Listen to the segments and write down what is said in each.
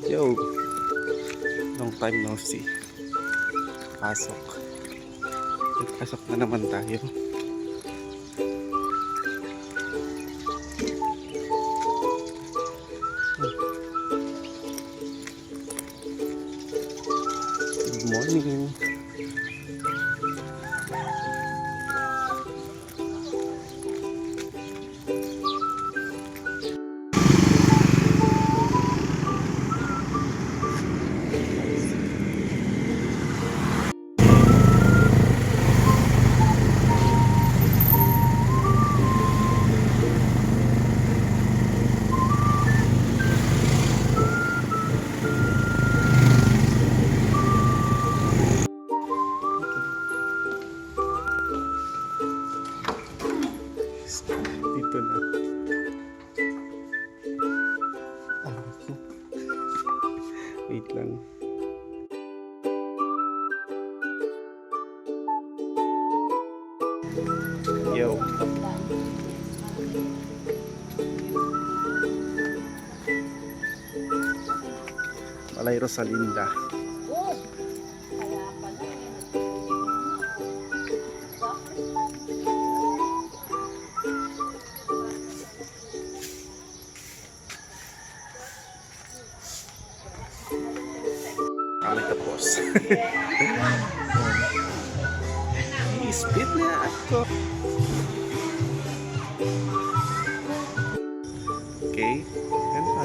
Yo, long time no see. Pasok. Pasok na naman tayo. Good morning. Dito na. Wait lang. Yo. Malay Rosalinda. Kami tapos. I-speed na ako. Okay. Ganda.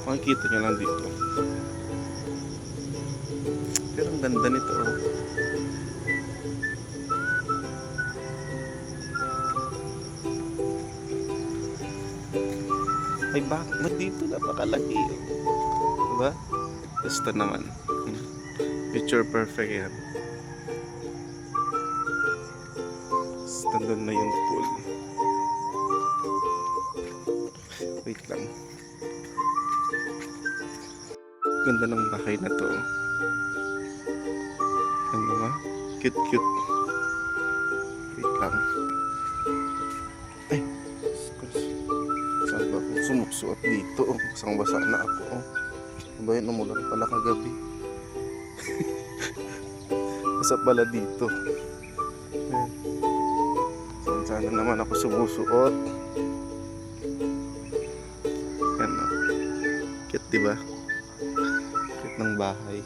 Makikita nyo lang dito. Pero ang ganda nito. Ay bakit dito napakalaki. Diba? Gusto naman. Picture perfect yan. Nandun na yung pool. Wait lang. Ganda ng bahay na to. Ano ba? Cute cute. Wait lang. Ay! Saan ba ako sumupsuot dito? Basang basa na ako. Ano ba yun? Umulan pala kagabi. Basa pala dito. Ayan. Sana naman ako sumusuot. Yan o. Cute diba? Cute ng bahay.